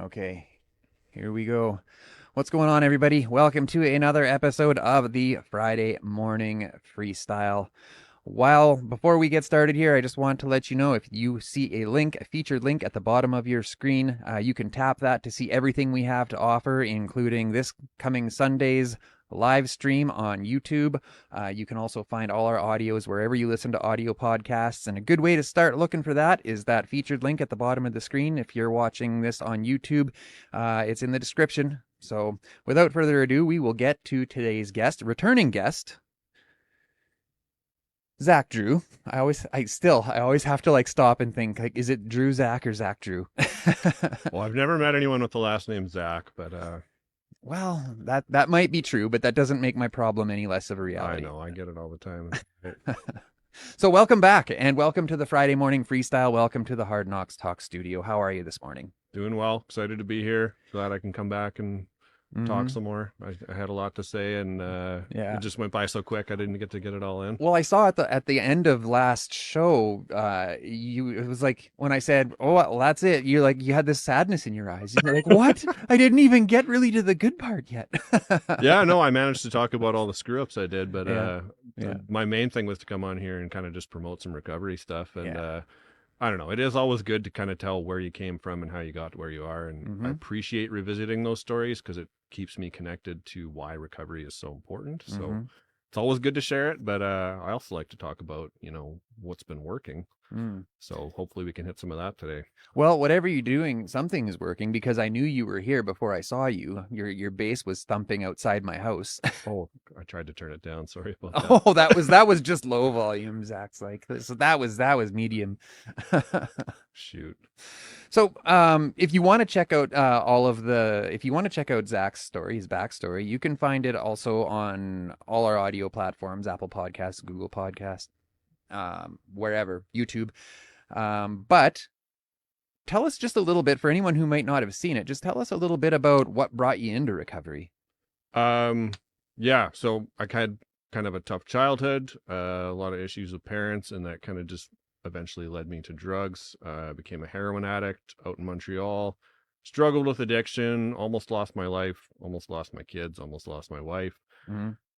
Okay, here we go. What's going on, everybody? Welcome to another episode of the Friday Morning Freestyle. Before we get started here, I just want to let you know if you see a featured link at the bottom of your screen, you can tap that to see everything we have to offer, including this coming Sunday's live stream on YouTube. You can also find all our audios wherever you listen to audio podcasts. And a good way to start looking for that is that featured link at the bottom of the screen. If you're watching this on YouTube, it's in the description. So without further ado, we will get to today's guest, returning guest, Zach Drew. I always have to stop and think, like, is it Drew Zach or Zach Drew? Well, I've never met anyone with the last name Zach, but Well, that might be true, but that doesn't make my problem any less of a reality. I know, I get it all the time. So welcome back, and welcome to the Friday Morning Freestyle. Welcome to the Hard Knocks Talk studio. How are you this morning? Doing well. Excited to be here. Glad I can come back and talk some more. I had a lot to say, and it just went by so quick. I didn't get to get it all in. Well, I saw at the end of last show, it was like when I said, "Oh, well, that's it." You're like, you had this sadness in your eyes. You're like, "What? I didn't even get really to the good part yet." Yeah, no, I managed to talk about all the screw ups I did, but Yeah. my main thing was to come on here and kind of just promote some recovery stuff. And I don't know, it is always good to kind of tell where you came from and how you got to where you are. And I appreciate revisiting those stories because it keeps me connected to why recovery is so important. So it's always good to share it, but I also like to talk about, what's been working. So hopefully we can hit some of that today. Well, whatever you're doing, something is working, because I knew you were here before I saw you. Your bass was thumping outside my house. Oh, I tried to turn it down. Sorry about that. Oh, that was just low volume, Zach's like. So that was medium. Shoot. So, if you want to check out if you want to check out Zach's story, his backstory, you can find it also on all our audio platforms: Apple Podcasts, Google Podcasts, wherever, YouTube. But tell us just a little bit, for anyone who might not have seen it. Just tell us a little bit about what brought you into recovery. Yeah. So I had kind of a tough childhood, a lot of issues with parents, and that kind of just eventually led me to drugs. Became a heroin addict out in Montreal, struggled with addiction, almost lost my life, almost lost my kids, almost lost my wife.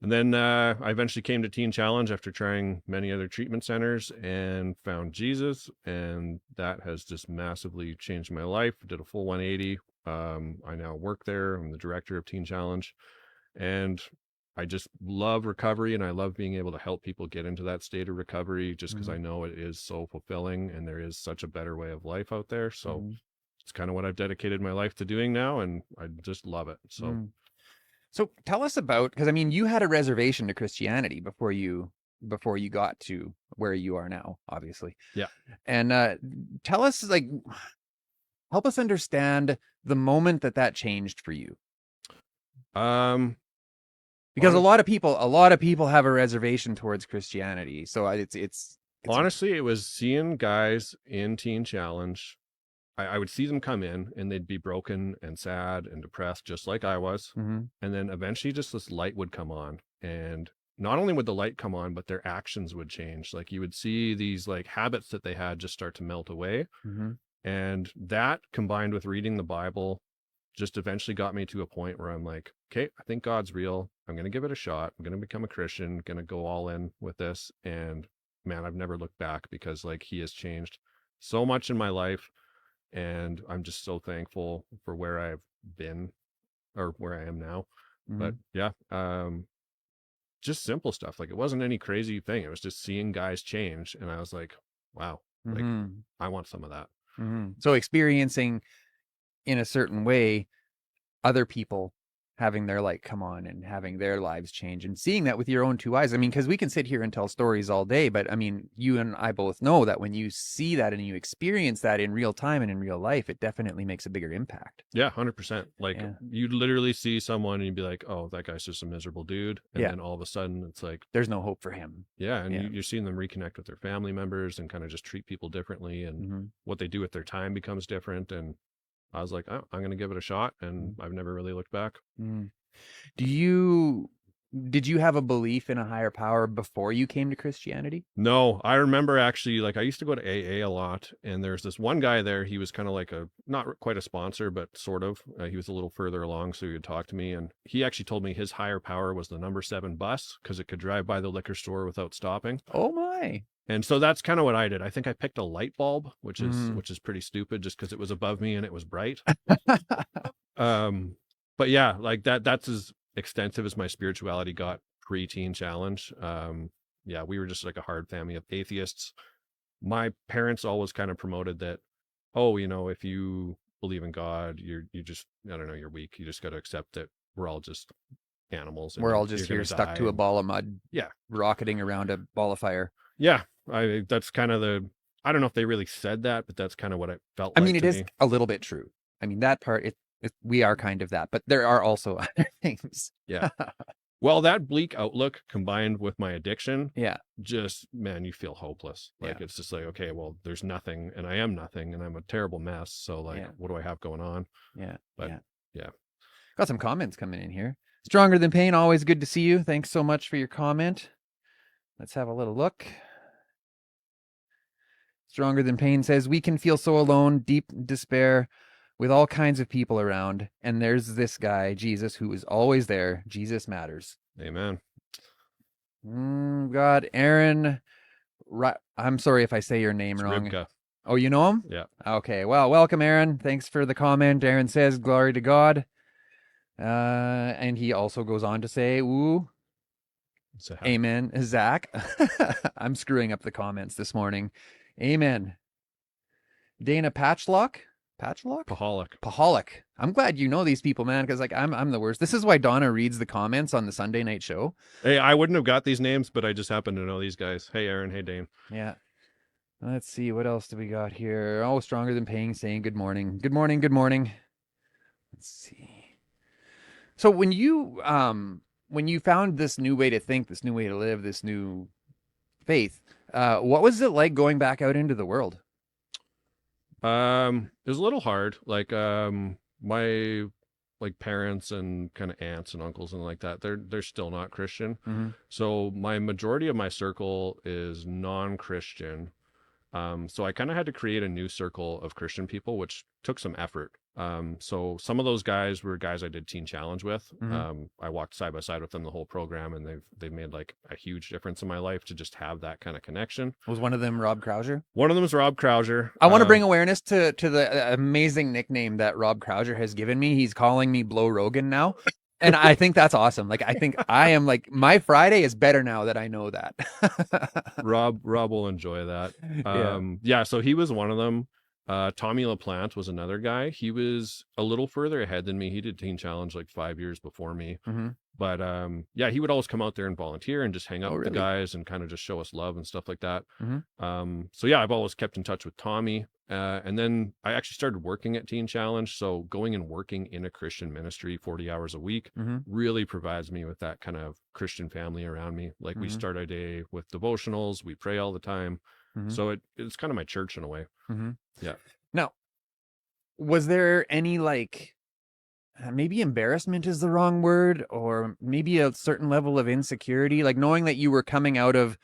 And then I eventually came to Teen Challenge after trying many other treatment centers and found Jesus. And that has just massively changed my life. Did a full 180. I now work there. I'm the director of Teen Challenge. And I just love recovery, and I love being able to help people get into that state of recovery just because I know it is so fulfilling and there is such a better way of life out there. So it's kind of what I've dedicated my life to doing now, and I just love it. So tell us about, because I mean, you had a reservation to Christianity before you got to where you are now, obviously. Yeah. And tell us, help us understand the moment that changed for you. Because a lot of people have a reservation towards Christianity. So it's honestly, it was seeing guys in Teen Challenge. I would see them come in and they'd be broken and sad and depressed, just like I was. And then eventually just this light would come on. And not only would the light come on, but their actions would change. Like you would see these like habits that they had just start to melt away. And that combined with reading the Bible just eventually got me to a point where I'm like, okay, I think God's real. I'm going to give it a shot. I'm going to become a Christian, going to go all in with this. And man, I've never looked back because like he has changed so much in my life. And I'm just so thankful for where I've been or where I am now. But yeah, just simple stuff. Like it wasn't any crazy thing. It was just seeing guys change. And I was like, wow, like I want some of that. So experiencing in a certain way other people having their light come on and having their lives change, and seeing that with your own two eyes. I mean, because we can sit here and tell stories all day, but I mean, you and I both know that when you see that and you experience that in real time and in real life, it definitely makes a bigger impact. Yeah, 100%. Like you'd literally see someone and you'd be like, oh, that guy's just a miserable dude. And then all of a sudden it's like, there's no hope for him. Yeah. And you're seeing them reconnect with their family members and kind of just treat people differently. And what they do with their time becomes different. And I was like, oh, I'm going to give it a shot. And I've never really looked back. Do you did you have a belief in a higher power before you came to Christianity? No, I remember actually, like, I used to go to AA a lot, and there's this one guy there. He was kind of like a, not quite a sponsor, but sort of. He was a little further along, so he would talk to me. And he actually told me his higher power was the number 7 bus because it could drive by the liquor store without stopping. Oh my. And so that's kind of what I did. I think I picked a light bulb, which is Mm. pretty stupid, just because it was above me and it was bright. Um, but yeah, like that's as extensive as my spirituality got pre-teen challenge. Yeah, we were just like a hard family of atheists. My parents always kind of promoted that, oh, if you believe in God, you just, I don't know, you're weak. You just got to accept that we're all just animals and We're all you're just gonna here stuck die. to a ball of mud, Yeah, rocketing around a ball of fire. yeah. That's kind of the. I don't know if they really said that, but that's kind of what it felt I like mean, it to is me. a little bit true. I mean, that part, we are kind of that, but there are also other things. Yeah. Well, that bleak outlook combined with my addiction, Yeah. just, man, you feel hopeless. Like, Yeah. it's just like, okay, well, there's nothing and I am nothing and I'm a terrible mess. So, like, Yeah. what do I have going on? Yeah. But Yeah. yeah. Got some comments coming in here. Stronger Than Pain, always good to see you. Thanks so much for your comment. Let's have a little look. Stronger Than Pain says, we can feel so alone, deep despair, with all kinds of people around. And there's this guy, Jesus, who is always there. Jesus matters. Amen. God, Aaron. I'm sorry if I say your name It's wrong. Ribka. Oh, you know him? Yeah. Okay. Well, welcome, Aaron. Thanks for the comment. Aaron says, glory to God. And he also goes on to say, ooh, So, amen. Zach, I'm screwing up the comments this morning. Amen. Dana Patchlock? Patchlock? Paholic. Paholic. I'm glad you know these people, man, because like I'm the worst. This is why Donna reads the comments on the Sunday night show. Hey, I wouldn't have got these names, but I just happen to know these guys. Hey, Aaron. Hey, Dane. Yeah. Let's see, what else do we got here? Oh, Stronger Than Pain saying good morning. Good morning, good morning. Let's see. So when you found this new way to think, this new way to live, this new faith, what was it like going back out into the world? It was a little hard. Like, my like parents and kind of aunts and uncles and like that, they're still not Christian. Mm-hmm. So my majority of my circle is non-Christian. So I kind of had to create a new circle of Christian people, which took some effort. So some of those guys were guys I did Teen Challenge with. Mm-hmm. I walked side by side with them the whole program, and they've made like a huge difference in my life to just have that kind of connection. Was one of them Rob Krauser? One of them is Rob Krauser. I want to bring awareness to the amazing nickname that Rob Krauser has given me. He's calling me Blow Rogan now. And I think that's awesome. Like, I think I am like, my Friday is better now that I know that. Rob will enjoy that. Yeah. Yeah, so he was one of them. Tommy LaPlante was another guy. He was a little further ahead than me. He did Teen Challenge like 5 years before me. Mm-hmm. But yeah, he would always come out there and volunteer and just hang out Oh, with the really? guys and kind of just show us love and stuff like that. Mm-hmm. So yeah, I've always kept in touch with Tommy. And then I actually started working at Teen Challenge. So going and working in a Christian ministry 40 hours a week Mm-hmm. really provides me with that kind of Christian family around me. Like, we Mhm. start our day with devotionals, we pray all the time. Mhm. So it's kind of my church in a way. Mm-hmm. Yeah. Now, was there any like maybe embarrassment is the wrong word, or maybe a certain level of insecurity, like knowing that you were coming out of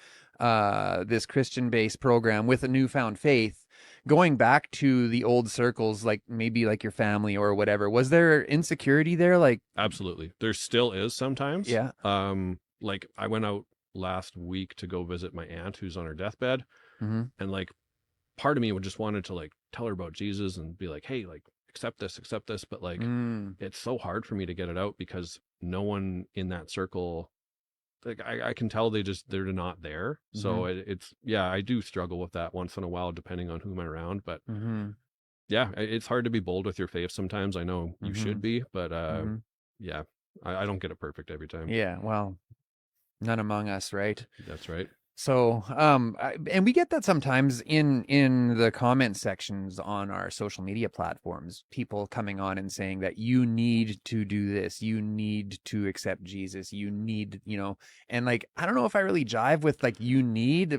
this Christian-based program with a newfound faith, going back to the old circles, like maybe like your family or whatever? Was there insecurity there? Like, Absolutely. There still is sometimes. yeah. Like, I went out last week to go visit my aunt who's on her deathbed, Mm-hmm. and like part of me would just wanted to like tell her about Jesus and be like, hey, like, accept this, but like it's so hard for me to get it out because no one in that circle, like, I can tell they're not there. So it's, yeah, I do struggle with that once in a while depending on who I'm around, but Mm-hmm. yeah, it's hard to be bold with your faith sometimes. I know you Mm-hmm. should be, but Mm-hmm. yeah, I don't get it perfect every time. Yeah, well, none among us, right? That's right. So, and we get that sometimes in the comment sections on our social media platforms, people coming on and saying that you need to do this, you need to accept Jesus, you need, and like, I don't know if I really jive with like, you need,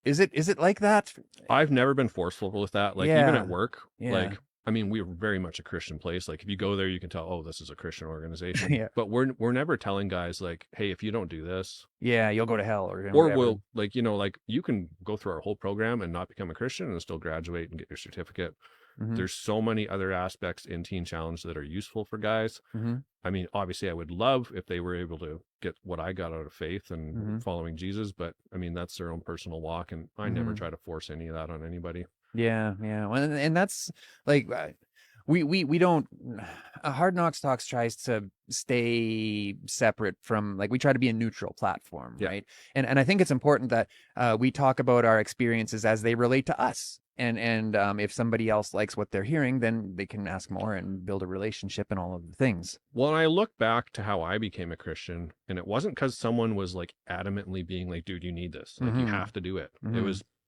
is it like that? I've never been forceful with that. Like, even Yeah. at work, Yeah. like, I mean, we're very much a Christian place. Like if you go there, you can tell, oh, this is a Christian organization. Yeah. But we're never telling guys like, hey, if you don't do this, Yeah, you'll go to hell or or whatever. we'll like, like you can go through our whole program and not become a Christian and still graduate and get your certificate. Mm-hmm. There's so many other aspects in Teen Challenge that are useful for guys. Mm-hmm. I mean, obviously, I would love if they were able to get what I got out of faith and Mm-hmm. following Jesus, but I mean, that's their own personal walk, and I never Mm-hmm. try to force any of that on anybody. Yeah, yeah. Well, and that's like we don't Hard Knocks Talks tries to stay separate from, like, we try to be a neutral platform, Yeah. right? And I think it's important that we talk about our experiences as they relate to us. And if somebody else likes what they're hearing, then they can ask more and build a relationship and all of the things. Well, I look back to how I became a Christian, and it wasn't because someone was like adamantly being like, dude, you need this. Like, you Mm-hmm. have to do it. Mm-hmm.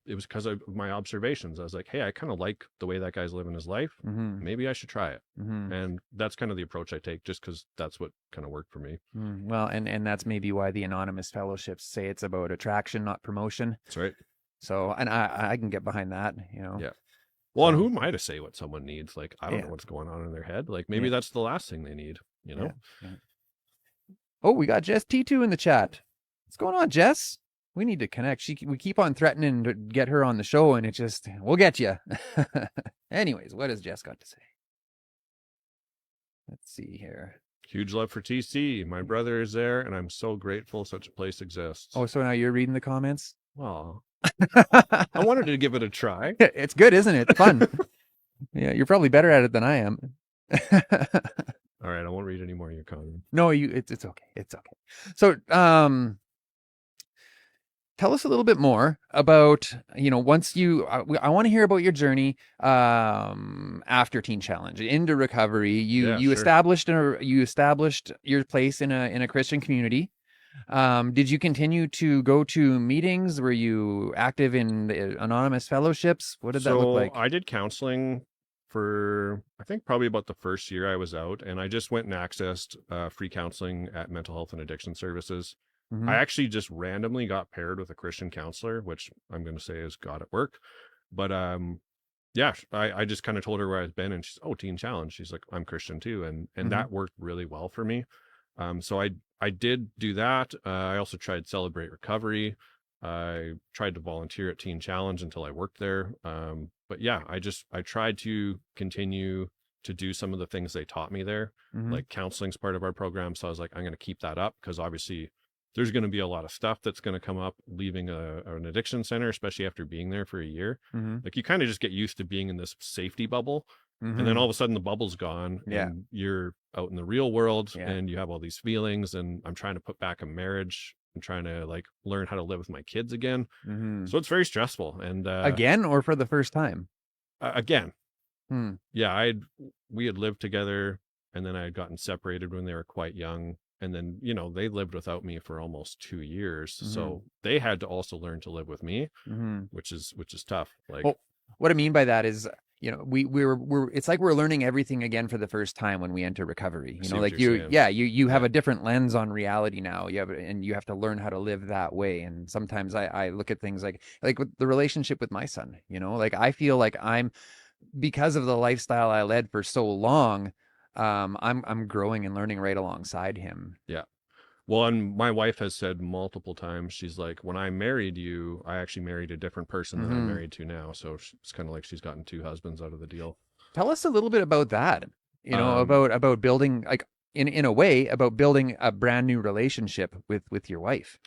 It was because of my observations. I was like, hey, I kind of like the way that guy's living his life. Mm-hmm. Maybe I should try it. Mm-hmm. And that's kind of the approach I take, just because that's what kind of worked for me. Well, and that's maybe why the anonymous fellowships say it's about attraction, not promotion. That's right. So, and I can get behind that, you know. Yeah. Well, and So, who am I to say what someone needs? Like, I don't yeah, know what's going on in their head. Like, maybe yeah, that's the last thing they need, you know? yeah, yeah. Oh, we got Jess T2 in the chat. What's going on, Jess? We need to connect. We keep on threatening to get her on the show, and we'll get you. Anyways, what has Jess got to say? Let's see here. Huge love for TC. My brother is there, and I'm so grateful such a place exists. Oh, so now you're reading the comments? Well, I wanted to give it a try. It's good, isn't it? It's fun. Yeah, you're probably better at it than I am. All right, I won't read any more of your comments. No, it's okay. It's okay. So, tell us a little bit more about, once I want to hear about your journey after Teen Challenge into recovery. Yeah, You sure. established your place in a Christian community. Did you continue to go to meetings? Were you active in the anonymous fellowships? What did that look like? I did counseling for, I think, probably about the first year I was out, and I just went and accessed free counseling at mental health and addiction services. Mm-hmm. I actually just randomly got paired with a Christian counselor, which I'm going to say is God at work. But yeah, I just kind of told her where I've been, and she's, oh, Teen Challenge. She's like, I'm Christian too, and Mm-hmm. that worked really well for me. So I did do that. I also tried Celebrate Recovery. I tried to volunteer at Teen Challenge until I worked there. But yeah, I tried to continue to do some of the things they taught me there. Mm-hmm. Like counseling's part of our program. So I was like, I'm going to keep that up, because obviously there's going to be a lot of stuff that's going to come up leaving an addiction center, especially after being there for a year. Mm-hmm. Like, you kind of just get used to being in this safety bubble. Mm-hmm. And then all of a sudden the bubble's gone, Yeah. and you're out in the real world, Yeah. and you have all these feelings, and I'm trying to put back a marriage. I'm trying to like learn how to live with my kids again. Mm-hmm. So it's very stressful. And Again, or for the first time? Again. Yeah, we had lived together, and then I had gotten separated when they were quite young. And then, they lived without me for almost 2 years. Mm-hmm. So they had to also learn to live with me, Mm-hmm. which is tough. Like, well, what I mean by that is, we're it's like we're learning everything again for the first time when we enter recovery. Like you have a different lens on reality now. And you have to learn how to live that way. And sometimes I look at things like with the relationship with my son, like I feel like because of the lifestyle I led for so long, I'm growing and learning right alongside him. Yeah. Well, and my wife has said multiple times, she's like, when I married you, I actually married a different person than I'm married to now. So it's kind of like she's gotten 2 husbands out of the deal. Tell us a little bit about that, about building, like, in a way, about building a brand new relationship with your wife.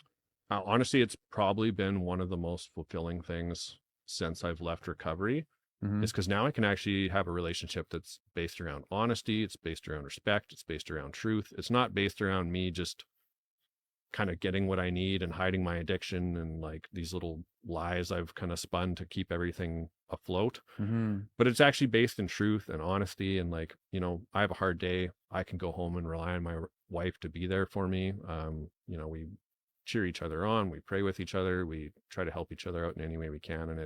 Honestly, it's probably been one of the most fulfilling things since I've left recovery. Mm-hmm. Is because now I can actually have a relationship that's based around honesty. It's based around respect. It's based around truth. It's not based around me just kind of getting what I need and hiding my addiction and like these little lies I've kind of spun to keep everything afloat. Mm-hmm. But it's actually based in truth and honesty. And like, I have a hard day. I can go home and rely on my wife to be there for me. We cheer each other on, we pray with each other, we try to help each other out in any way we can, and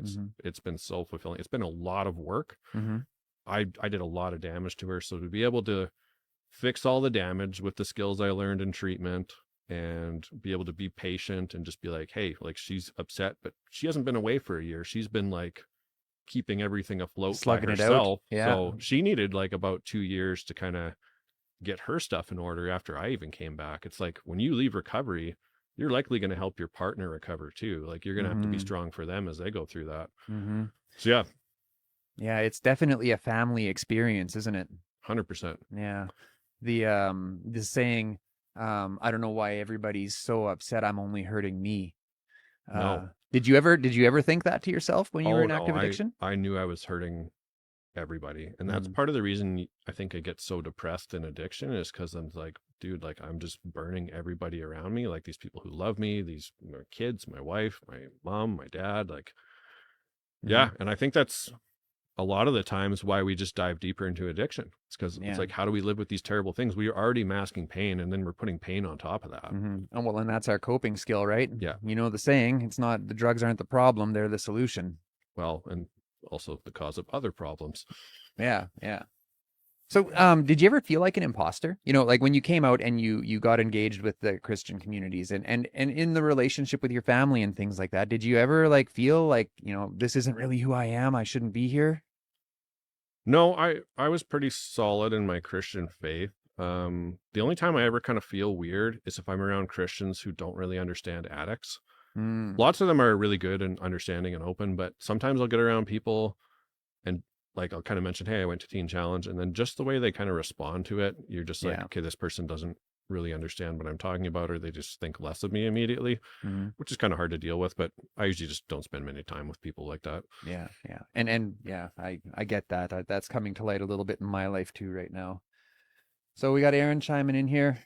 it's been so fulfilling. It's been a lot of work. I did a lot of damage to her, so to be able to fix all the damage with the skills I learned in treatment and be able to be patient and just be like, hey, like, she's upset, but she hasn't been away for a year. She's been like keeping everything afloat by Slugging it out. herself. Yeah. So she needed like about 2 years to kind of get her stuff in order after I even came back. It's like when you leave recovery, you're likely going to help your partner recover too. Like you're going to have to be Mm-hmm. strong for them as they go through that. Mm-hmm. So yeah, Yeah, it's definitely a family experience, isn't it? 100%. Yeah. The saying, I don't know why everybody's so upset, I'm only hurting me. No. Did you ever think that to yourself when you were Oh in no, active addiction? I knew I was hurting everybody. And that's Mm, part of the reason I think I get so depressed in addiction is because I'm like, dude, like I'm just burning everybody around me, like these people who love me, these my kids, my wife, my mom, my dad, like mm, yeah. And I think that's a lot of the times why we just dive deeper into addiction. It's because it's yeah. like, how do we live with these terrible things? We are already masking pain and then we're putting pain on top of that. Mm-hmm. Oh, well, and that's our coping skill, right? Yeah. You know the saying, it's not the drugs aren't the problem, they're the solution. Well, and also the cause of other problems. Yeah, yeah. So, did you ever feel like an imposter? You know, like when you came out and you got engaged with the Christian communities and in the relationship with your family and things like that, did you ever like feel like, this isn't really who I am, I shouldn't be here? No, I was pretty solid in my Christian faith. The only time I ever kind of feel weird is if I'm around Christians who don't really understand addicts. Mm, Lots of them are really good and understanding and open, but sometimes I'll get around people and like I'll kind of mention, hey, I went to Teen Challenge, and then just the way they kind of respond to it, you're just like, yeah. okay, this person doesn't really understand what I'm talking about, or they just think less of me immediately, Mm, which is kind of hard to deal with. But I usually just don't spend many time with people like that. yeah, yeah. And yeah, I get that. That's coming to light a little bit in my life too right now. So we got Aaron chiming in here.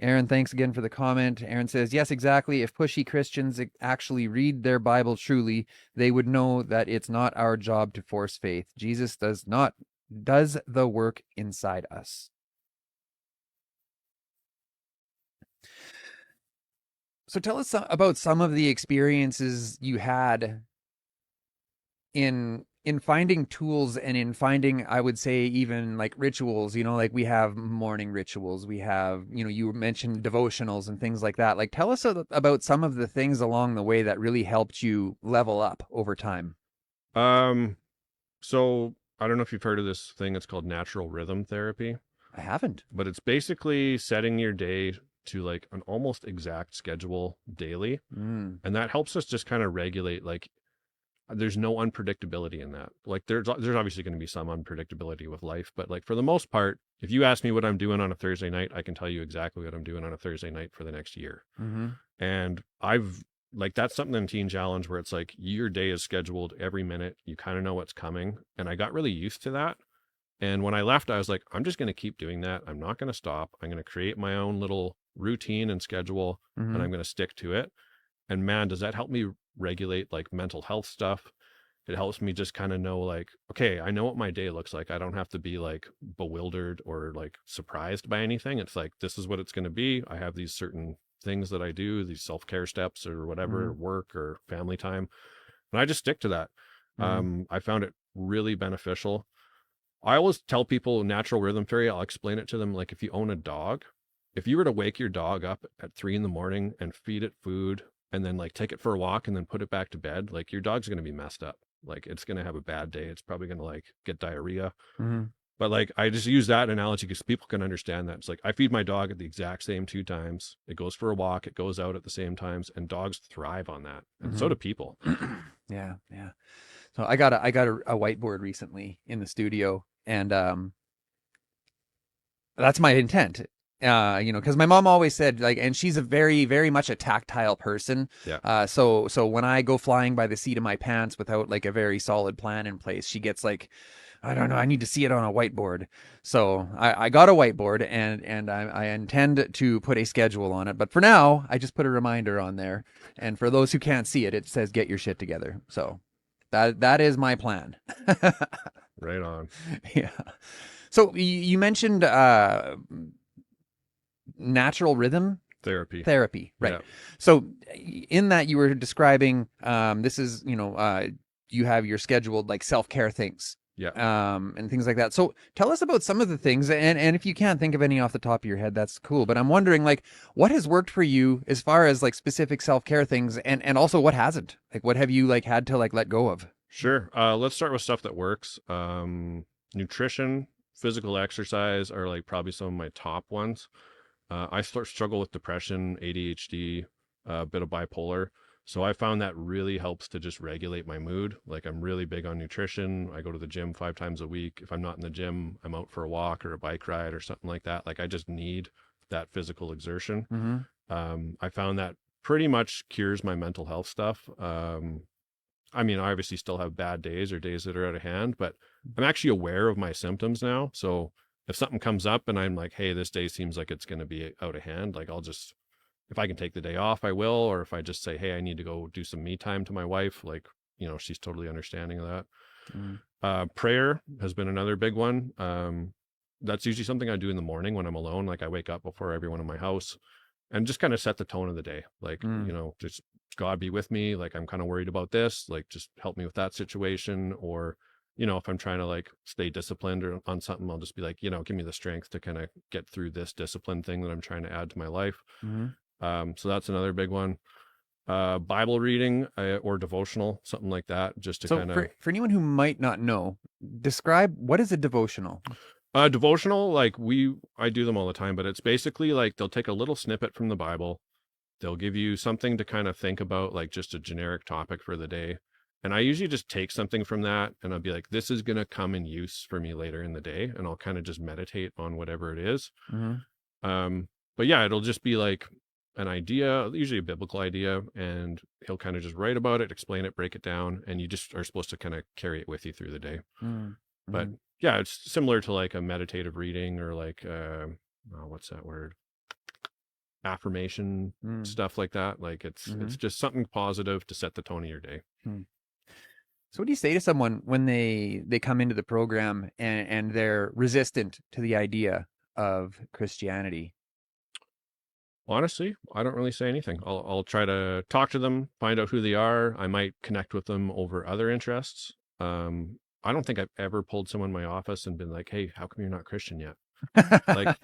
Aaron, thanks again for the comment. Aaron says, yes, exactly. If pushy Christians actually read their Bible truly, they would know that it's not our job to force faith. Jesus does the work inside us. So tell us about some of the experiences you had in finding tools and in finding, I would say, even like rituals. Like we have morning rituals, we have, you mentioned devotionals and things like that. Like tell us about some of the things along the way that really helped you level up over time. Um, so I don't know if you've heard of this thing. It's called natural rhythm therapy, I haven't. but it's basically setting your day to like an almost exact schedule daily, Mm, and that helps us just kind of regulate like there's no unpredictability in that. Like there's obviously going to be some unpredictability with life, but like for the most part, if you ask me what I'm doing on a Thursday night, I can tell you exactly what I'm doing on a Thursday night for the next year. mm-hmm, And I've like that's something in Teen Challenge where it's like your day is scheduled every minute. You kind of know what's coming, and I got really used to that. And when I left, I was like, I'm just going to keep doing that. I'm not going to stop. I'm going to create my own little routine and schedule, and mm-hmm, I'm going to stick to it. And man, does that help me regulate like mental health stuff. It helps me just kind of know like, okay, I know what my day looks like. I don't have to be like bewildered or like surprised by anything. It's like, this is what it's going to be. I have these certain things that I do, these self-care steps or mm-hmm, whatever, work or family time. And I just stick to that. mm-hmm, I found it really beneficial. I always tell people natural rhythm theory. I'll explain it to them. Like if you own a dog, if you were to wake your dog up at 3 a.m. and feed it food and then like take it for a walk and then put it back to bed, like your dog's going to be messed up. Like it's going to have a bad day. It's probably going to like get diarrhea. mm-hmm, But like I just use that analogy because people can understand that. It's like I feed my dog at the exact same 2 times. It goes for a walk. It goes out at the same times, and dogs thrive on that, and so do people. yeah, yeah. So I got a whiteboard recently in the studio, and that's my intent. Because my mom always said like, and she's a very, very much a tactile person. Yeah. So when I go flying by the seat of my pants without like a very solid plan in place, she gets like, I don't know, I need to see it on a whiteboard. So I got a whiteboard and I intend to put a schedule on it. But for now, I just put a reminder on there. And for those who can't see it, it says get your shit together. So that is my plan. Right on. Yeah. So you mentioned natural rhythm Therapy. right? Yeah. So in that you were describing this is you have your scheduled like self-care things Yeah. and things like that. So tell us about some of the things, and if you can't think of any off the top of your head, that's cool. But I'm wondering like what has worked for you as far as like specific self-care things, and also what hasn't. Like what have you like had to like let go of? Sure. Let's start with stuff that works. Nutrition, physical exercise are like probably some of my top ones. I struggle with depression, ADHD, a bit of bipolar. So I found that really helps to just regulate my mood. Like I'm really big on nutrition. I go to the gym 5 times a week. If I'm not in the gym, I'm out for a walk or a bike ride or something like that. Like I just need that physical exertion. Mm-hmm. I found that pretty much cures my mental health stuff. I mean, I obviously still have bad days or days that are out of hand, but I'm actually aware of my symptoms now. So if something comes up and I'm like, hey, this day seems like it's going to be out of hand, like I'll just, if I can take the day off, I will. Or if I just say, hey, I need to go do some me time to my wife, like, she's totally understanding of that. Mm-hmm. Prayer has been another big one. That's usually something I do in the morning when I'm alone. Like I wake up before everyone in my house and just kind of set the tone of the day. Like, just God be with me. Like, I'm kind of worried about this. Like, just help me with that situation. Or, if I'm trying to like stay disciplined or on something, I'll just be like, give me the strength to kind of get through this discipline thing that I'm trying to add to my life. Mm-hmm. So that's another big one. Bible reading or devotional, something like that, just to So kind of for anyone who might not know, describe what is a devotional? devotional. Like I do them all the time, but it's basically like they'll take a little snippet from the Bible. They'll give you something to kind of think about, like just a generic topic for the day. And I usually just take something from that and I'll be like, this is going to come in use for me later in the day. And I'll kind of just meditate on whatever it is. Mm-hmm. But yeah, it'll just be like an idea, usually a biblical idea. And he'll kind of just write about it, explain it, break it down. And you just are supposed to kind of carry it with you through the day. But Mm-hmm. yeah, it's similar to like a meditative reading or like, what's that word? Affirmation, stuff like that. Like Mm-hmm. it's just something positive to set the tone of your day. Mm-hmm. So what do you say to someone when they come into the program and they're resistant to the idea of Christianity? Honestly, I don't really say anything. I'll try to talk to them, find out who they are. I might connect with them over other interests. I don't think I've ever pulled someone in my office and been like, "Hey, how come you're not Christian yet?" Like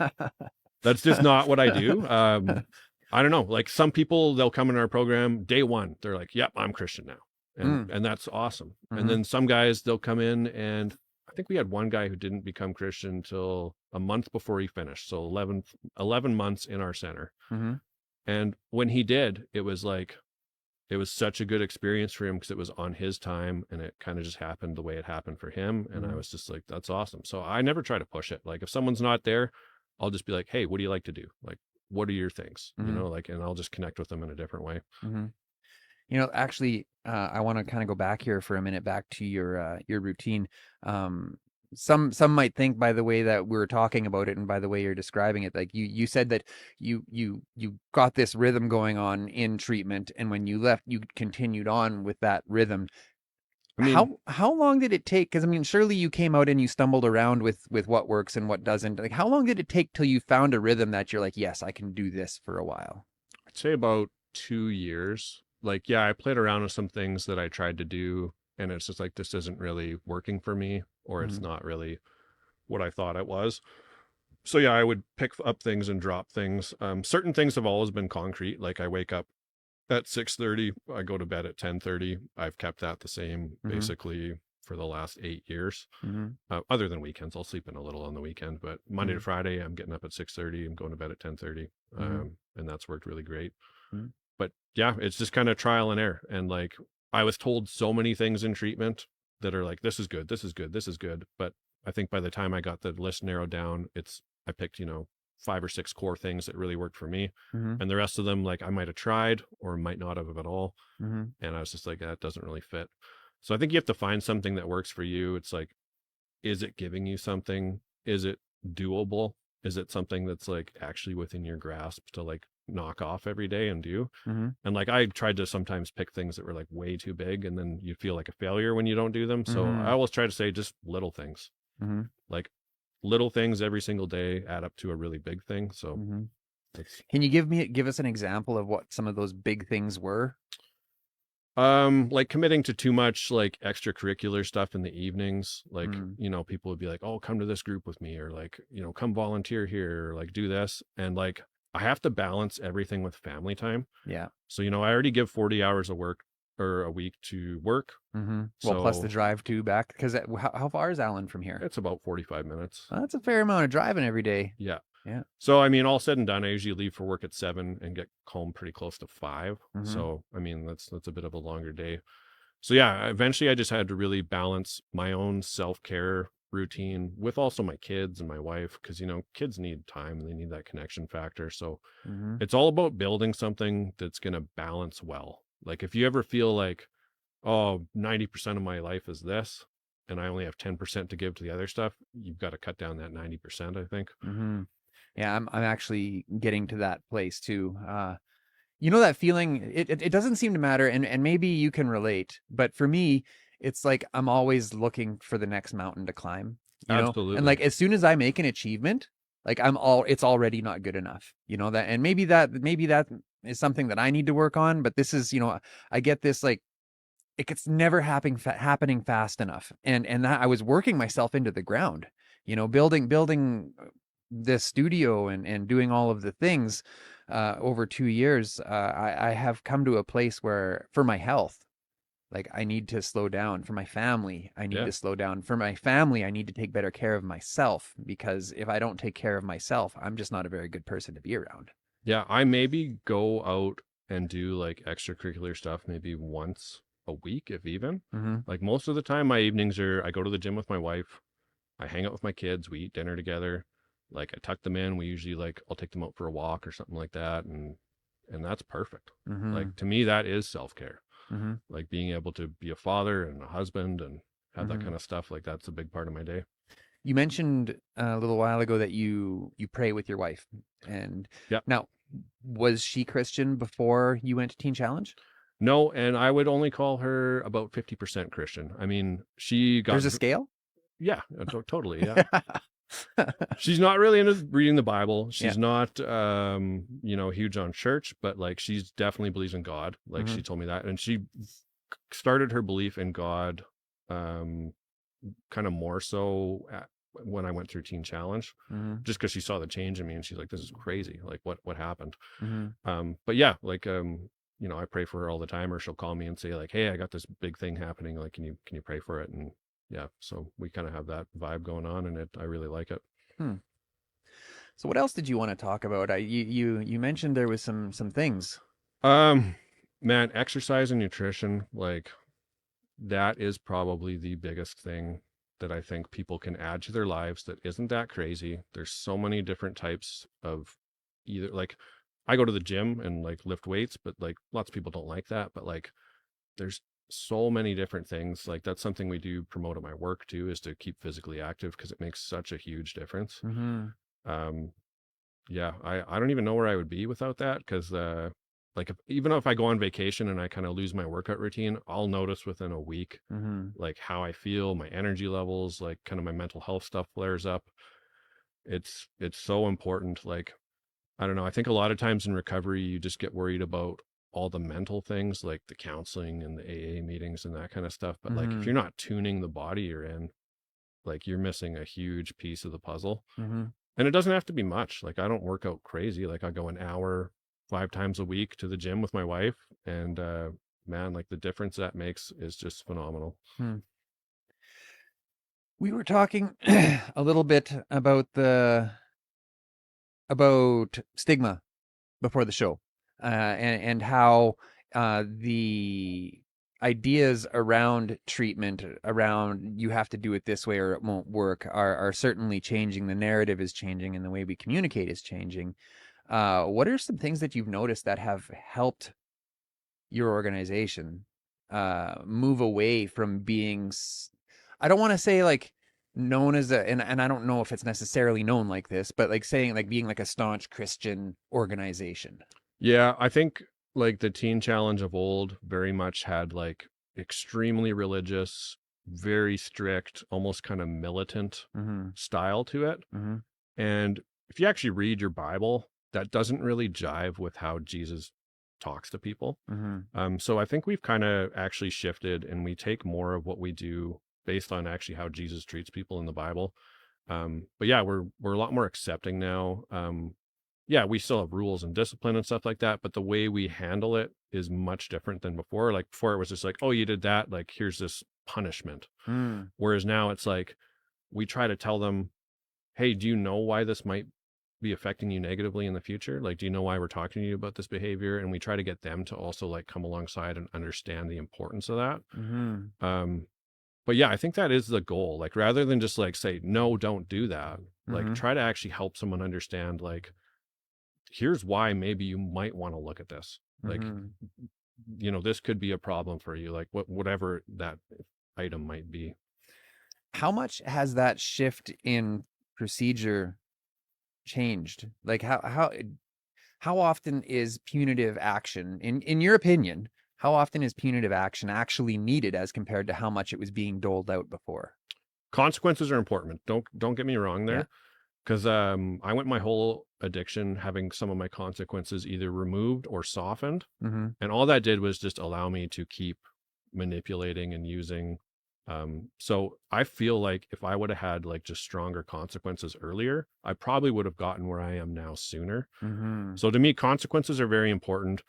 that's just not what I do. I don't know. Like some people, they'll come in our program day one. They're like, "Yep, I'm Christian now," and Mm. and that's awesome. And Mm-hmm. then some guys, they'll come in, and I think we had one guy who didn't become Christian till a month before he finished. So 11 months in our center. Mm-hmm. And when he did, it was such a good experience for him because it was on his time and it kind of just happened the way it happened for him. And I Mm-hmm. was just like, that's awesome. So I never try to push it. Like if someone's not there, I'll just be like, hey, what do you like to do? Like, what are your things? Mm-hmm. Like, and I'll just connect with them in a different way. Mm-hmm. Actually, I want to kind of go back here for a minute, back to your routine. Um, some might think by the way that we're talking about it and by the way you're describing it, like you said that you got this rhythm going on in treatment, and when you left, you continued on with that rhythm. I mean, How long did it take? Because I mean, surely you came out and you stumbled around with what works and what doesn't. Like, how long did it take till you found a rhythm that you're like, yes, I can do this for a while? I'd say about 2 years. Like, yeah, I played around with some things that I tried to do, and it's just like, this isn't really working for me, or it's Mm-hmm. not really what I thought it was. So yeah, I would pick up things and drop things. Certain things have always been concrete. Like I wake up at 6:30, I go to bed at 10:30. I've kept that the same Mm-hmm. basically for the last 8 years. Mm-hmm. Other than weekends, I'll sleep in a little on the weekend, but Monday to Friday, I'm getting up at 6:30. I'm going to bed at 10:30, Mm-hmm. and that's worked really great. Mm-hmm. But yeah, it's just kind of trial and error. And like I was told so many things in treatment that are like, this is good, this is good, this is good. But I think by the time I got the list narrowed down, I picked, 5 or 6 core things that really worked for me. Mm-hmm. And the rest of them, like I might have tried or might not have at all. Mm-hmm. And I was just like, that doesn't really fit. So I think you have to find something that works for you. It's like, is it giving you something? Is it doable? Is it something that's like actually within your grasp to like knock off every day and do? Mm-hmm. And like I tried to sometimes pick things that were like way too big and then you feel like a failure when you don't do them. So I Mm-hmm. always try to say just little things. Mm-hmm. Like little things every single day add up to a really big thing. So Mm-hmm. it's Can you give us an example of what some of those big things were? like committing to too much like extracurricular stuff in the evenings. Like, Mm. people would be like, "Oh, come to this group with me," or like, come volunteer here, or like do this. And like I have to balance everything with family time. Yeah. So, I already give 40 hours of work or a week to work. Well, plus the So drive too back, because how far is Allen from here? it's about 45 minutes. Well, that's a fair amount of driving every day. Yeah. Yeah. So, I mean, all said and done, I usually leave for work at 7 and get home pretty close to 5. Mm-hmm. So, I mean, that's a bit of a longer day. So, yeah, eventually I just had to really balance my own self-care routine with also my kids and my wife, because, kids need time and they need that connection factor. So, Mm-hmm. it's all about building something that's going to balance well. Like if you ever feel like, oh, 90% of my life is this, and I only have 10% to give to the other stuff, you've got to cut down that 90%, I think. Mm-hmm. Yeah, I'm actually getting to that place too. You know that feeling, it doesn't seem to matter, and maybe you can relate, but for me, it's like I'm always looking for the next mountain to climb, and Absolutely. like as soon as I make an achievement, like it's already not good enough, that, and maybe that is something that I need to work on, but this is, I get this like it's never happening fast enough, and that I was working myself into the ground, building this studio and doing all of the things over 2 years. I have come to a place where for my health, like I need to slow down. For my family, I need Yeah. to slow down. For my family, I need to take better care of myself, because if I don't take care of myself, I'm just not a very good person to be around. Yeah. I maybe go out and do like extracurricular stuff maybe once a week, if even. Mm-hmm. Like most of the time, my evenings are I go to the gym with my wife, I hang out with my kids, we eat dinner together. Like I tuck them in. We usually like I'll take them out for a walk or something like that, and that's perfect. Mm-hmm. Like to me, that is self care. Mm-hmm. Like being able to be a father and a husband and have that Mm-hmm. kind of stuff. Like that's a big part of my day. You mentioned a little while ago that you pray with your wife, and Yeah. now, was she Christian before you went to Teen Challenge? No, and I would only call her about 50% Christian. I mean, she got, There's a scale. yeah, totally. Yeah. She's not really into reading the Bible. Yeah. She's not, huge on church, but like she's definitely believes in God. Like Mm-hmm. she told me that. And she started her belief in God, um, kind of more so when I went through Teen Challenge, Mm-hmm. just because she saw the change in me and she's like, this is crazy. Like what happened? Mm-hmm. But yeah, like, I pray for her all the time, or she'll call me and say like, hey, I got this big thing happening. Like, can you pray for it? And yeah, so we kind of have that vibe going on, and I really like it. Hmm. So what else did you want to talk about? You mentioned there was some things. Um, Man, exercise and nutrition, like that is probably the biggest thing that I think people can add to their lives that isn't that crazy. There's so many different types of either like I go to the gym and like lift weights, but like lots of people don't like that. But like there's so many different things. Like that's something we do promote at my work too, is to keep physically active because it makes such a huge difference. Mm-hmm. Um, yeah, I don't even know where I would be without that because like even if I go on vacation and I kind of lose my workout routine, I'll notice within a week Mm-hmm. like how I feel, my energy levels, like kind of my mental health stuff flares up. It's so important. Like I don't know, I think a lot of times in recovery you just get worried about all the mental things like the counseling and the AA meetings and that kind of stuff. But like if Mm-hmm. you're not tuning the body you're in, like you're missing a huge piece of the puzzle. Mm-hmm. And it doesn't have to be much. Like I don't work out crazy. Like I go an hour 5 times a week to the gym with my wife, and man, like the difference that makes is just phenomenal. Hmm. We were talking a little bit about stigma before the show, and how the ideas around treatment, around you have to do it this way or it won't work, are certainly changing. The narrative is changing, and the way we communicate is changing. What are some things that you've noticed that have helped your organization move away from being, I don't want to say like known as and I don't know if it's necessarily known like this, but like saying like being like a staunch Christian organization. Yeah, I think like the teen challenge of old very much had like extremely religious, very strict, almost kind of militant Mm-hmm. style to it. Mm-hmm. And if you actually read your Bible, that doesn't really jive with how Jesus talks to people. Mm-hmm. So I think we've kind of actually shifted and we take more of what we do based on actually how Jesus treats people in the Bible. But yeah, we're a lot more accepting now. yeah, we still have rules and discipline and stuff like that, but the way we handle it is much different than before. Like before it was just like, oh, you did that, like here's this punishment. Mm. Whereas now it's like we try to tell them, hey, do you know why this might be affecting you negatively in the future? Like, do you know why we're talking to you about this behavior? And we try to get them to also like come alongside and understand the importance of that. Mm-hmm. But yeah, I think that is the goal. Like, rather than just like say, no, don't do that, like Mm-hmm. try to actually help someone understand, like, here's why maybe you might want to look at this. Like, Mm-hmm. this could be a problem for you, like whatever that item might be. How much has that shift in procedure changed? Like how often is punitive action, in your opinion, how often is punitive action actually needed as compared to how much it was being doled out before? Consequences are important. Don't get me wrong Yeah. there, because I went my whole addiction having some of my consequences either removed or softened, Mm-hmm. and all that did was just allow me to keep manipulating and using. So I feel like if I would have had like just stronger consequences earlier, I probably would have gotten where I am now sooner. Mm-hmm. So to me, consequences are very important.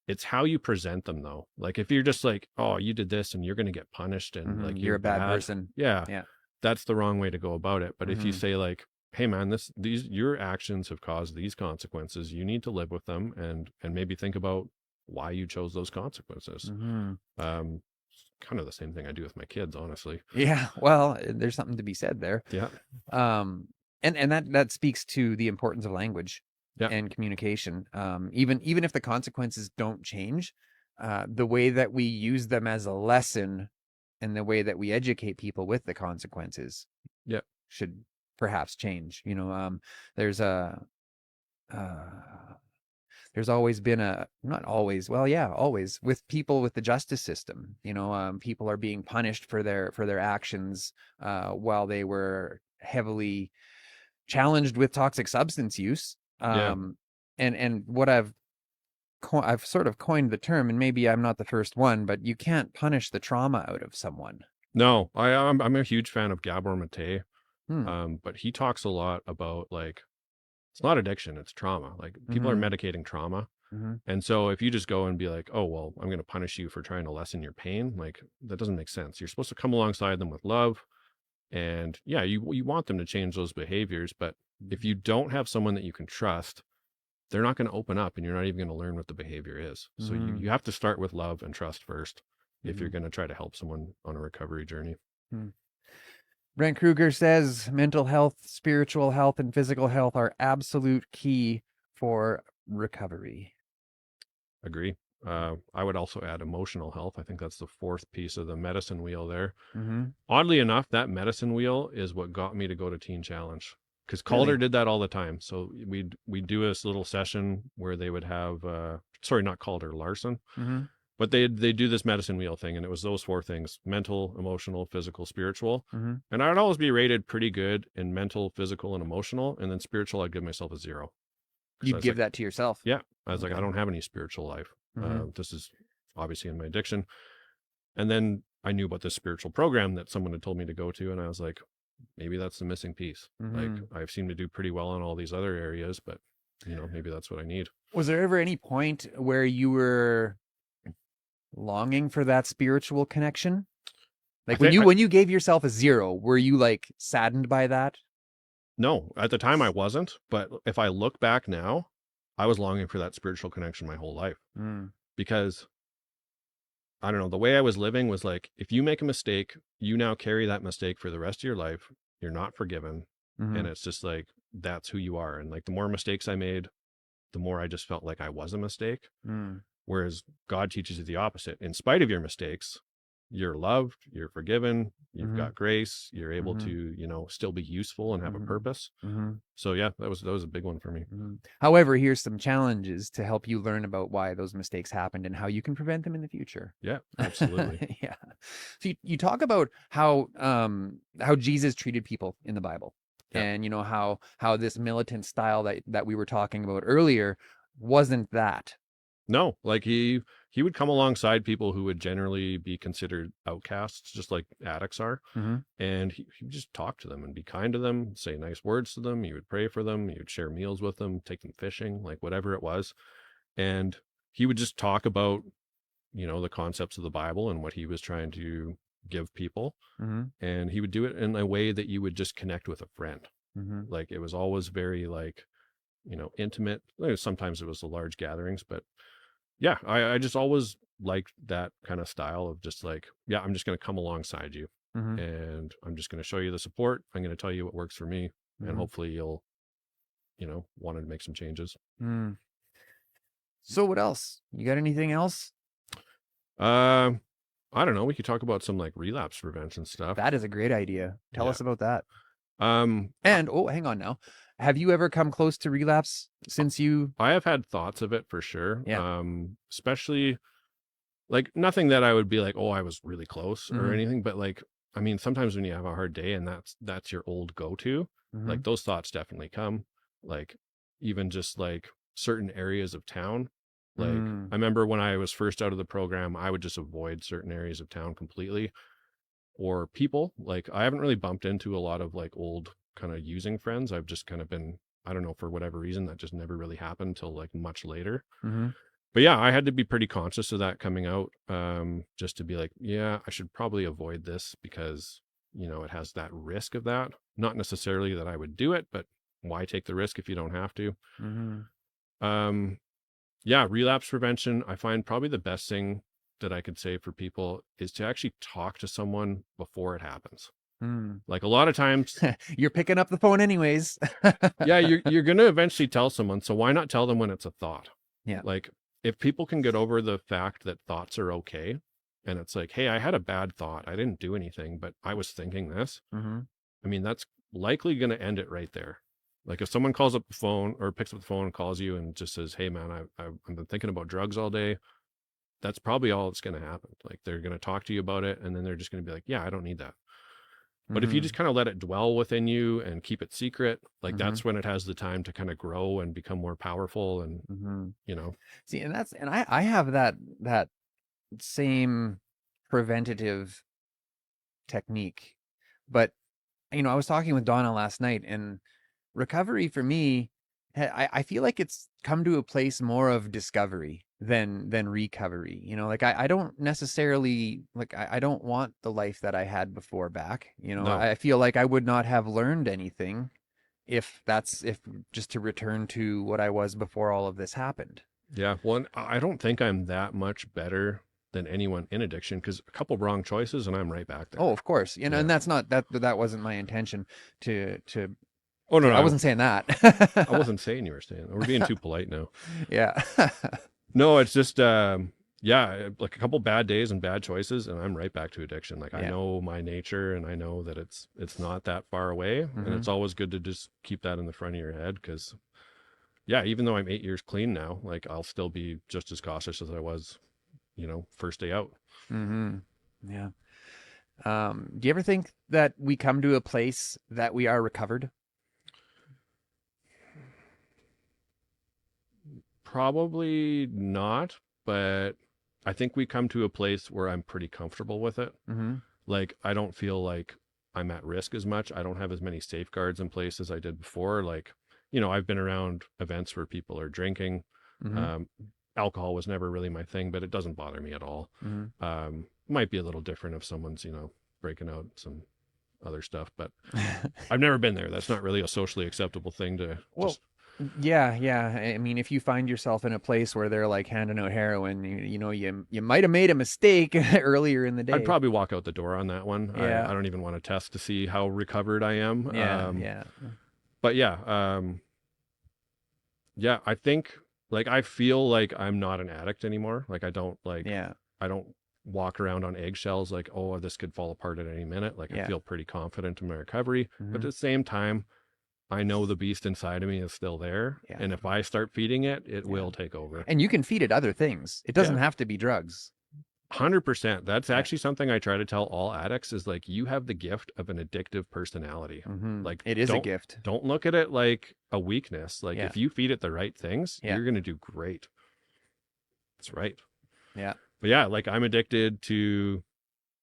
It's how you present them though. Like if you're just like, oh, you did this and you're going to get punished and Mm-hmm. like You're you're a bad bad. person. Yeah, Yeah. that's the wrong way to go about it. But if you Mm-hmm. say like, hey man, these your actions have caused these consequences, you need to live with them and maybe think about why you chose those consequences. Mm-hmm. Um, Kind of the same thing I do with my kids, honestly. Yeah. Well, there's something to be said there. Yeah, Um, and that speaks to the importance of language yeah, and communication. Even if the consequences don't change, the way that we use them as a lesson and the way that we educate people with the consequences yeah, should perhaps change. There's a uh, there's always been a, not always, well, yeah, always, with people with the justice system. People are being punished for their actions while they were heavily challenged with toxic substance use. yeah. And what I've sort of coined the term, and maybe I'm not the first one, but you can't punish the trauma out of someone. No, I'm a huge fan of Gabor Mate. Hmm. But he talks a lot about like it's not addiction, it's trauma. Like people are Mm-hmm. medicating trauma. Mm-hmm. And so if you just go and be like, oh, well, I'm going to punish you for trying to lessen your pain, like that doesn't make sense. You're supposed to come alongside them with love. And yeah, you want them to change those behaviors. But if you don't have someone that you can trust, they're not going to open up and you're not even going to learn what the behavior is. So you, Mm-hmm. you have to start with love and trust first if Mm-hmm. you're going to try to help someone on a recovery journey. Mm-hmm. Brent Kruger says mental health, spiritual health, and physical health are absolute key for recovery. Agree. I would also add emotional health. I think that's the fourth piece of the medicine wheel there. Mm-hmm. Oddly enough, that medicine wheel is what got me to go to Teen Challenge because Calder Really? did that all the time. So we'd do this little session where they would have sorry, not Calder, Larson, Mm-hmm. but they do this medicine wheel thing, and it was those four things: mental, emotional, physical, spiritual. Mm-hmm. And I'd always be rated pretty good in mental, physical, and emotional, and then spiritual, I'd give myself a 0 because I You'd was give like, that to yourself. yeah, I was like, I Okay. don't have any spiritual life. Mm-hmm. This is obviously in my addiction. And then I knew about this spiritual program that someone had told me to go to, and I was like, maybe that's the missing piece. Like Mm-hmm. I've seemed to do pretty well in all these other areas, but maybe that's what I need. Was there ever any point where you were longing for that spiritual connection? I Like when think you when you gave yourself a 0, were you like saddened by that? no, at the time I wasn't, but if I look back now, I was longing for that spiritual connection my whole life Mm. because I don't know, the way I was living was like, if you make a mistake, you now carry that mistake for the rest of your life. You're not forgiven. Mm-hmm. And it's just like, that's who you are. And like the more mistakes I made, the more I just felt like I was a mistake. Mm. Whereas God teaches you the opposite. In spite of your mistakes, you're loved, you're forgiven, you've Mm-hmm. got grace, you're able Mm-hmm. to, still be useful and have a Mm-hmm. purpose. Mm-hmm. So yeah, that was a big one for me. Mm-hmm. However, here's some challenges to help you learn about why those mistakes happened and how you can prevent them in the future. Yeah, absolutely. Yeah. So you talk about how Jesus treated people in the Bible, Yeah. and how this militant style that we were talking about earlier wasn't that. No, like he would come alongside people who would generally be considered outcasts, just like addicts are, Mm-hmm. and he would just talk to them and be kind to them, say nice words to them. He would pray for them. He would share meals with them, take them fishing, like whatever it was, and he would just talk about the concepts of the Bible and what he was trying to give people, Mm-hmm. and he would do it in a way that you would just connect with a friend. Mm-hmm. Like it was always very like intimate. Sometimes it was the large gatherings, but yeah, I just always liked that kind of style of just like, yeah, I'm just going to come alongside you Mm-hmm. and I'm just going to show you the support. I'm going to tell you what works for me, and Mm-hmm. hopefully you'll want to make some changes. Mm. So what else? You got anything else? um I don't know, we could talk about some like relapse prevention stuff. That is a great idea. Tell Yeah. us about that. um And oh, hang on now. Have you ever come close to relapse since you? I have had thoughts of it for sure. Yeah. Especially like nothing that I would be like, oh, I was really close or Mm-hmm. anything, but like, I mean, sometimes when you have a hard day and that's your old go-to, Mm-hmm. like those thoughts definitely come. Like even just like certain areas of town. Like Mm. I remember when I was first out of the program, I would just avoid certain areas of town completely, or people. Like I haven't really bumped into a lot of like old kind of using friends. I've just kind of been, I don't know, for whatever reason that just never really happened until like much later. Mm-hmm. But yeah, I had to be pretty conscious of that coming out, just to be like, yeah, I should probably avoid this because it has that risk of that. Not necessarily that I would do it, but why take the risk if you don't have to? Mm-hmm. um yeah, relapse prevention, I find probably the best thing that I could say for people is to actually talk to someone before it happens. Mm. Like a lot of times, You're picking up the phone anyways. yeah, you're going to eventually tell someone, so why not tell them when it's a thought? Yeah. Like if people can get over the fact that thoughts are okay, and it's like, hey, I had a bad thought, I didn't do anything, but I was thinking this. Mm-hmm. I mean, that's likely going to end it right there. Like if someone calls up the phone or picks up the phone and calls you and just says, hey man, I've been thinking about drugs all day, that's probably all that's going to happen. Like they're going to talk to you about it, and then they're just going to be like, yeah, I don't need that. But if you Mm-hmm. just kind of let it dwell within you and keep it secret, like Mm-hmm. that's when it has the time to kind of grow and become more powerful. And, Mm-hmm. you know, See, and I have that same preventative technique, but I was talking with Donna last night, and recovery for me, I feel like it's come to a place more of discovery than recovery. Like I don't necessarily like I don't want the life that I had before back. no. I feel like I would not have learned anything if just to return to what I was before all of this happened. Yeah. Well, and I don't think I'm that much better than anyone in addiction because a couple wrong choices and I'm right back Oh, there. of course. And Yeah. that's not that wasn't my intention to Oh, no, I no. wasn't saying I that. wasn't saying you were saying. We're being too polite now. Yeah. No, it's just yeah, like a couple bad days and bad choices and I'm right back to addiction. Like I Yeah. know my nature and I know that it's not that far away, and Hmm. it's always good to just keep that in the front of your head cuz yeah, even though I'm 8 years clean now, like I'll still be just as cautious as I was, first day out. Hmm. Yeah. Do you ever think that we come to a place that we are recovered? Probably not, but I think we come to a place where I'm pretty comfortable with it. Hmm. Like I don't feel like I'm at risk as much. I don't have as many safeguards in place as I did before. Like, I've been around events where people are drinking. Hmm. Um, Alcohol was never really my thing, but it doesn't bother me at all. Hmm. Might be a little different if someone's, breaking out some other stuff, but I've never been there. That's not really a socially acceptable thing to Well, just. yeah, yeah. I mean, if you find yourself in a place where they're like handing out heroin, you might have made a mistake earlier in the I'd day. probably walk out the door on that one. I Yeah. don't even want to test to see how recovered I am. Yeah. Yeah. But yeah, yeah, I think like I feel like I'm not an addict anymore. Like Yeah. I don't walk around on eggshells like, oh, this could fall apart at any minute. Like I Yeah. feel pretty confident in my recovery, but at Hmm. the same time, I know the beast inside of me is still there, Yeah. and if I start feeding it, it Yeah. will take over. And you can feed it other things. It doesn't Yeah. have to be drugs. 100%. That's Yeah. actually something I try to tell all addicts is like you have the gift of an addictive personality. Hmm. Like It is a gift. don't look at it like a weakness. Like Yeah. if you feed it the right things, Yeah. you're going to do great. That's right. Yeah. But yeah, like I'm addicted to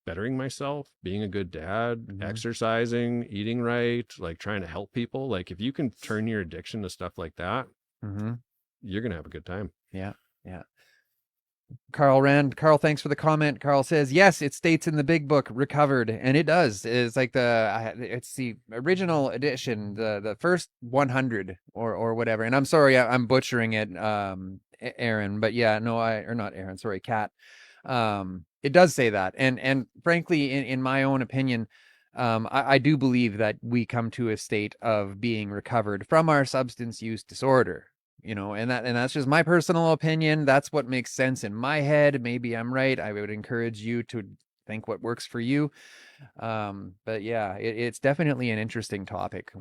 bettering myself, being a good dad, Mm-hmm. exercising, eating right, like trying to help people. Like if you can turn your addiction to stuff like that, Mm-hmm. you're going to have a good time. Yeah. Yeah. Carl, thanks for the comment. Carl says, yes, it states in the big book recovered, and it does. It's like it's the original edition, the first 100 or whatever. And I'm sorry, I'm butchering it, Aaron, but yeah, no, or not Aaron, sorry, Kat. It does say that. And frankly, in my own opinion, I do believe that we come to a state of being recovered from our substance use disorder, and that's just my personal opinion. That's what makes sense in my head. Maybe I'm right. I would encourage you to think what works for you. But yeah, it's definitely an interesting topic.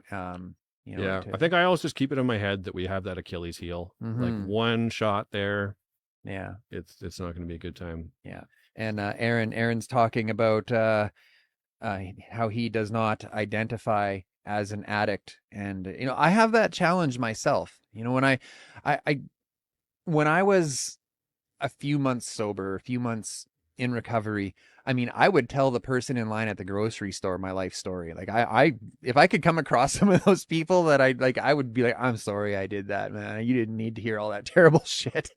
Yeah. To I think I always just keep it in my head that we have that Achilles heel. Like mm-hmm. one shot there, Yeah. it's not going to be a good time. Yeah. And Aaron's talking about how he does not identify as an addict, and I have that challenge myself. I when I was a few months sober, a few months in recovery, I mean, I would tell the person in line at the grocery store my life story. Like if I could come across some of those people that I like, I would be like, I'm sorry I did that, man. You didn't need to hear all that terrible shit.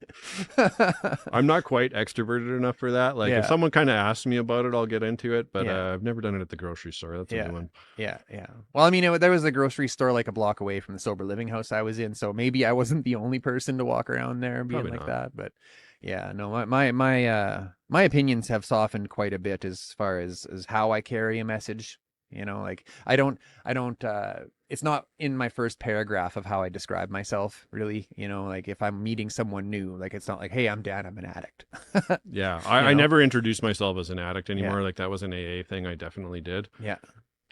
I'm not quite extroverted enough for that. Like if Yeah. someone kind of asks me about it, I'll get into it, but Yeah. I've never done it at the grocery store. That's a Yeah. new one. Yeah. Yeah. Well, I mean, there was a grocery store like a block away from the sober living house I was in, so maybe I wasn't the only person to walk around there being Probably like not. that. But yeah, no, my opinions have softened quite a bit as far as how I carry a message. Like I don't it's not in my first paragraph of how I describe myself, really. Like if I'm meeting someone new, like it's not like, hey, I'm Dan, I'm an addict. Yeah. you I know? never introduced myself as an addict Yeah. anymore. Like that was an AA thing. I definitely did. Yeah.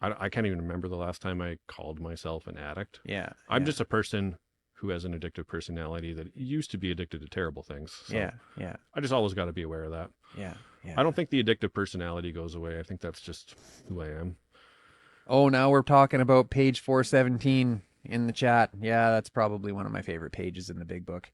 I can't even remember the last time I called myself an addict. Yeah. I'm Yeah. just a person who has an addictive personality that used to be addicted to terrible things. So Yeah. Yeah. I just always got to be aware of that. Yeah. Yeah. I don't think the addictive personality goes away. I think that's just who I am. Oh, now we're talking about page 417 in the chat. Yeah, that's probably one of my favorite pages in the big book.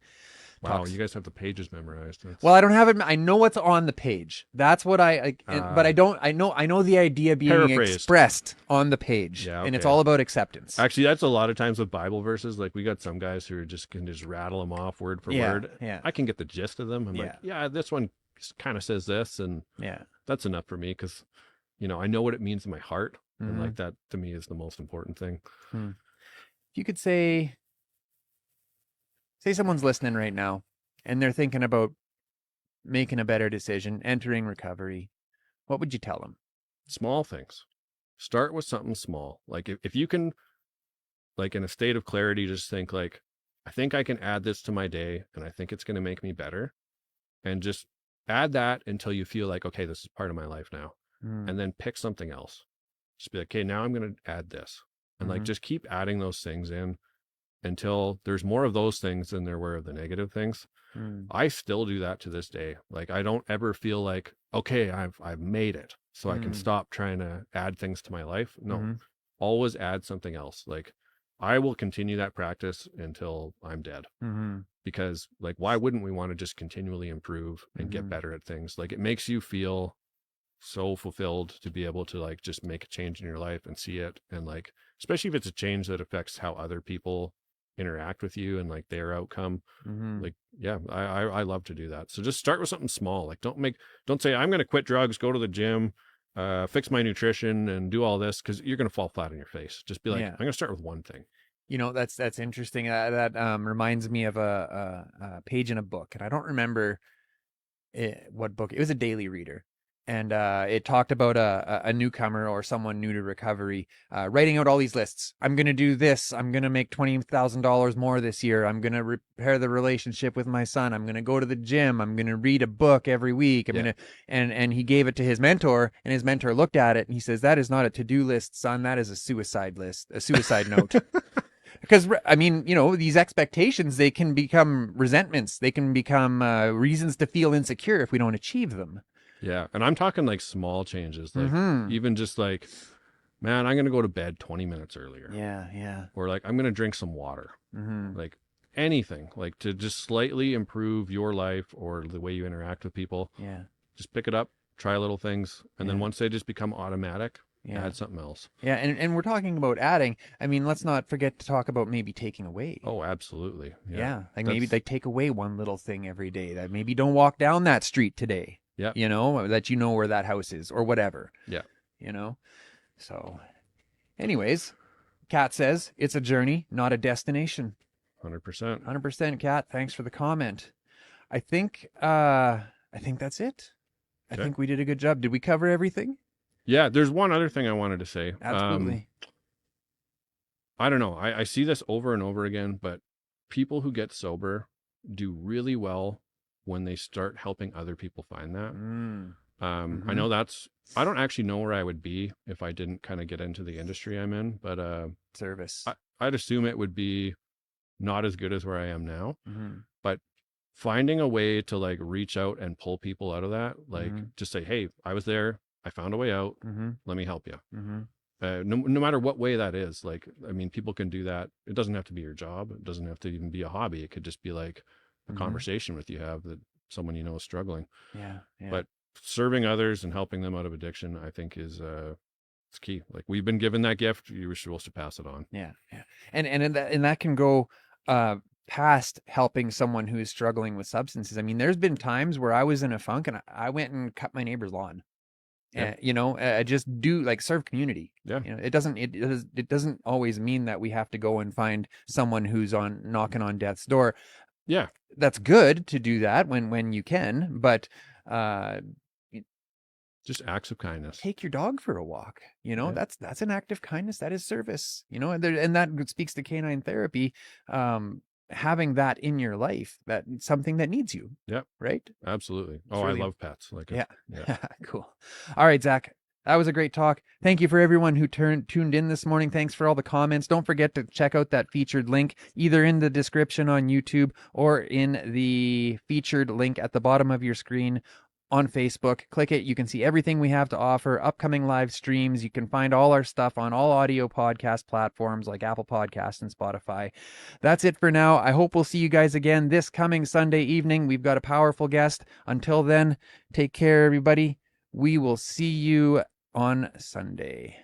Wow, you guys have the pages memorized. Well, I don't have it. I know what's on the page. That's what but I Uh, don't. I know the idea being Paraphrased. expressed on the page, Yeah, and it's okay. all about acceptance. Actually, that's a lot of times with Bible verses. Like we got some guys who just can just rattle them off word for Yeah, word. yeah, I can get the gist of them. I'm like, yeah, yeah, this one kind of says this, and yeah. that's enough for me because, I know what it means in my heart, and Mm-hmm. like that to me is the most important thing. Hmm. If you could say someone's listening right now, and they're thinking about making a better decision, entering recovery, what would you tell them? Small things. Start with something small. Like if you can, like in a state of clarity, just think like, I think I can add this to my day, and I think it's going to make me better, and just add that until you feel like, okay, this is part of my life now, Mm-hmm. and then pick something else. Just be like, okay, now I'm going to add this, and like Mm-hmm. just keep adding those things in until there's more of those things than there were of the negative things. I still do that to this day. Like I don't ever feel like, okay, I've made it, so I can stop trying to add things to my life. No, Mm-hmm. always add something else. Like I will continue that practice until I'm dead. Mm-hmm. Because like why wouldn't we want to just continually improve and get Mm-hmm. better at things? Like it makes you feel so fulfilled to be able to like just make a change in your life and see it, and like especially if it's a change that affects how other people interact with you and like their outcome. Mm-hmm. Like yeah, I love to do that. So just start with something small. Like don't say I'm going to quit drugs, go to the gym, fix my nutrition and do all this, because you're going to fall flat on your face. Just be like, Yeah. I'm going to start with one thing. That's interesting. That reminds me of a page in a book, and I don't remember what book. It was a daily reader, and it talked about a newcomer or someone new to recovery writing out all these lists. I'm gonna do this. I'm gonna make $20,000 more this year. I'm gonna repair the relationship with my son. I'm gonna go to the gym. I'm gonna read a book every week. I'm Yeah. gonna and he gave it to his mentor, and his mentor looked at it and he says, "That is not a to-do list, son. That is a suicide list, a suicide note." Because I mean, these expectations, they can become resentments. They can become reasons to feel insecure if we don't achieve them. Yeah. And I'm talking like small changes, like Mm-hmm. even just like, man, I'm going to go to bed 20 minutes earlier. Yeah, yeah. Or like, I'm going to drink some water. Mm-hmm. Like anything, like to just slightly improve your life or the way you interact with people. Yeah. Just pick it up, try little things, and then Yeah. once they just become automatic, Yeah. add something else. Yeah, and we're talking about adding. I mean, let's not forget to talk about maybe taking away. Oh, absolutely. Yeah. Yeah, like maybe That's like take away one little thing every day. That maybe don't walk down that street today. yeah. You know, that you know where that house is or whatever. Yeah. You know. So, anyways, Kat says it's a journey, not a destination. 100%. 100%, Kat. Thanks for the comment. I think that's it. I Okay. think we did a good job. Did we cover everything? Yeah, there's one other thing I wanted to say. Absolutely. I don't know. I see this over and over again, but people who get sober do really well when they start helping other people find that. I know I don't actually know where I would be if I didn't kind of get into the industry I'm in, but Service. I'd assume it would be not as good as where I am now. Mm-hmm. But finding a way to like reach out and pull people out of that, like Mm-hmm. just say, hey, I was there, I found a way out, Mm-hmm. let me help you. Mm-hmm. No matter what way that is, like, I mean, people can do that. It doesn't have to be your job. It doesn't have to even be a hobby. It could just be like a Mm-hmm. conversation with you have that someone you know is struggling. Yeah. Yeah. But serving others and helping them out of addiction, I think it's key. Like we've been given that gift, you were supposed to pass it on. Yeah. Yeah. And that can go past helping someone who is struggling with substances. I mean, there's been times where I was in a funk and I went and cut my neighbor's lawn. Yep. You know, just do like serve community. Yeah. You know, it doesn't always mean that we have to go and find someone who's on knocking on death's door. Yeah. That's good to do that when you can, but Just acts of kindness. take your dog for a walk. You know, Yeah. that's an act of kindness. That is service. You know, and that speaks to canine therapy. Having that in your life, that something that needs you. Yep. Right. Absolutely. It's Oh, really- I love pets. Like, Yeah. yeah. Cool. All right, Zach. That was a great talk. Thank you for everyone who tuned in this morning. Thanks for all the comments. Don't forget to check out that featured link either in the description on YouTube or in the featured link at the bottom of your screen on Facebook. Click it. You can see everything we have to offer, upcoming live streams. You can find all our stuff on all audio podcast platforms like Apple Podcasts and Spotify. That's it for now. I hope we'll see you guys again this coming Sunday evening. We've got a powerful guest. Until then, take care, everybody. We will see you on Sunday.